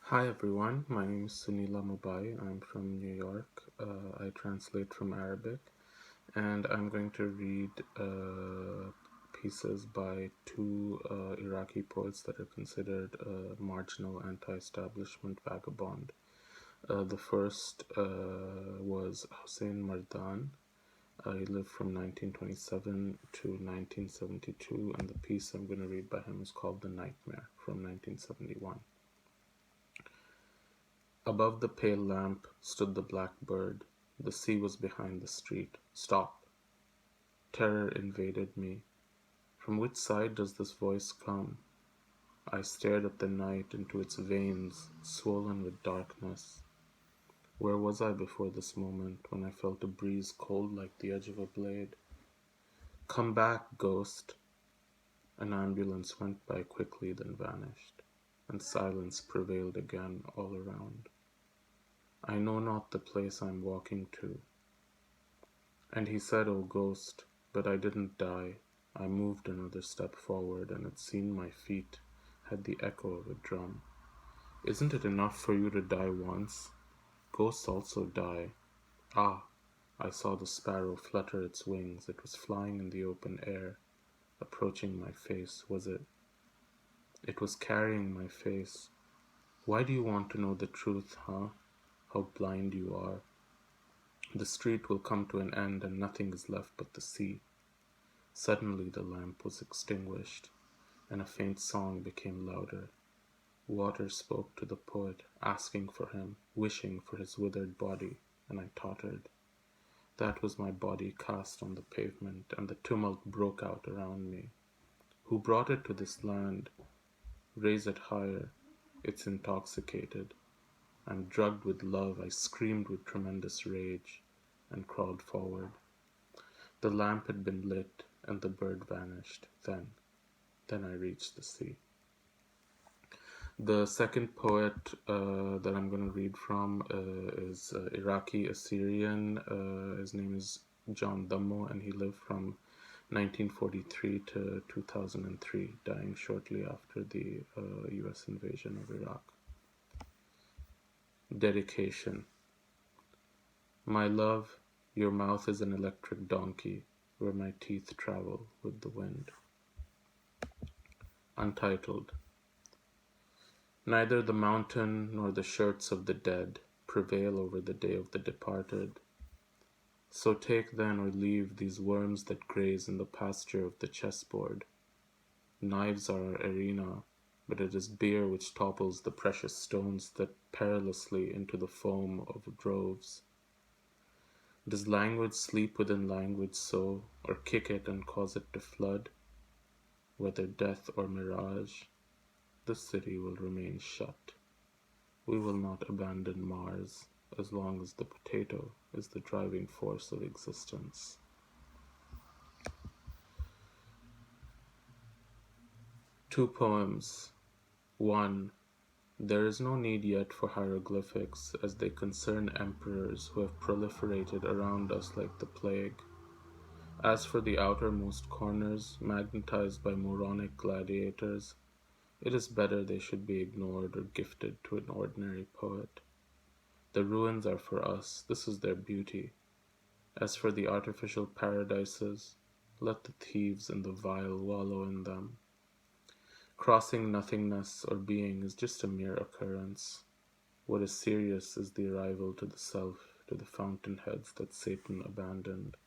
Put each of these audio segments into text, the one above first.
Hi everyone, my name is Suneela Mubayi. I'm from New York. I translate from Arabic, and I'm going to read pieces by two Iraqi poets that are considered marginal anti-establishment vagabond. The first was Husayn Mardan. He lived from 1927 to 1972, and the piece I'm going to read by him is called The Nightmare from 1971. Above the pale lamp stood the black bird. The sea was behind the street. Stop! Terror invaded me. From which side does this voice come? I stared at the night into its veins, swollen with darkness. Where was I before this moment, when I felt a breeze cold like the edge of a blade? Come back, ghost! An ambulance went by quickly, then vanished, and silence prevailed again all around. I know not the place I'm walking to. And he said, "O ghost," but I didn't die. I moved another step forward, and it seemed my feet had the echo of a drum. Isn't it enough for you to die once? Ghosts also die. Ah, I saw the sparrow flutter its wings. It was flying in the open air, approaching my face, was it? It was carrying my face. Why do you want to know the truth, huh? How blind you are. The street will come to an end and nothing is left but the sea. Suddenly the lamp was extinguished, and a faint song became louder. Water spoke to the poet, asking for him, wishing for his withered body, and I tottered. That was my body cast on the pavement, and the tumult broke out around me. Who brought it to this land? Raise it higher. It's intoxicated. I'm drugged with love. I screamed with tremendous rage and crawled forward. The lamp had been lit and the bird vanished. Then I reached the sea. The second poet that I'm going to read from is Iraqi Assyrian. His name is Jan Dammu, and he lived from 1943 to 2003, dying shortly after the US invasion of Iraq. Dedication. My love, your mouth is an electric donkey where my teeth travel with the wind. Untitled. Neither the mountain nor the shirts of the dead prevail over the day of the departed. So take then or leave these worms that graze in the pasture of the chessboard. Knives are our arena, but it is beer which topples the precious stones that perilously into the foam of droves. Does language sleep within language so, or kick it and cause it to flood? Whether death or mirage, the city will remain shut. We will not abandon Mars as long as the potato is the driving force of existence. Two poems. 1. There is no need yet for hieroglyphics, as they concern emperors who have proliferated around us like the plague. As for the outermost corners, magnetized by moronic gladiators, it is better they should be ignored or gifted to an ordinary poet. The ruins are for us, this is their beauty. As for the artificial paradises, let the thieves and the vile wallow in them. Crossing nothingness or being is just a mere occurrence. What is serious is the arrival to the self, to the fountainheads that Satan abandoned.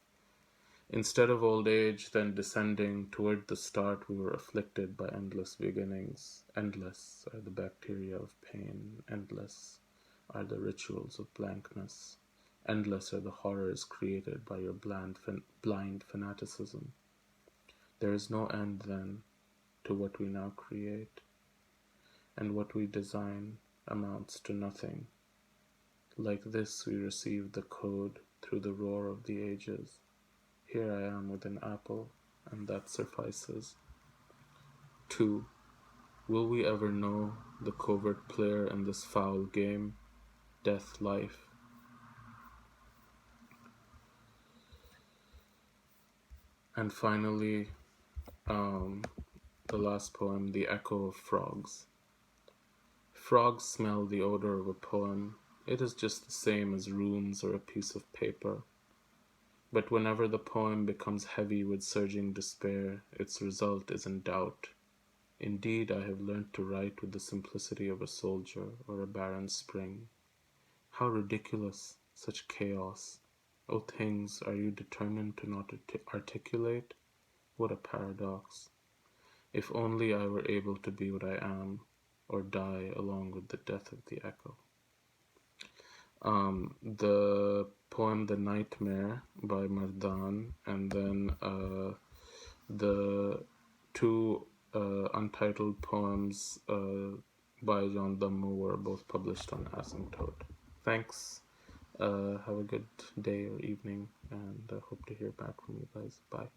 Instead of old age, then descending toward the start, we were afflicted by endless beginnings. Endless are the bacteria of pain. Endless are the rituals of blankness. Endless are the horrors created by your blind fanaticism. There is no end, then, to what we now create, and what we design amounts to nothing. Like this, we receive the code through the roar of the ages. Here I am with an apple, and that suffices. 2. Will we ever know the covert player in this foul game? Death, life. And finally, the last poem, The Echo of Frogs. Frogs smell the odor of a poem. It is just the same as runes or a piece of paper. But whenever the poem becomes heavy with surging despair, its result is in doubt. Indeed, I have learnt to write with the simplicity of a soldier or a barren spring. How ridiculous, such chaos! O things, are you determined to not articulate? What a paradox. If only I were able to be what I am, or die along with the death of the echo. The poem The Nightmare by Mardān, and then the two untitled poems by Jan Dammu were both published on Asymptote. Thanks. Have a good day or evening, and hope to hear back from you guys. Bye.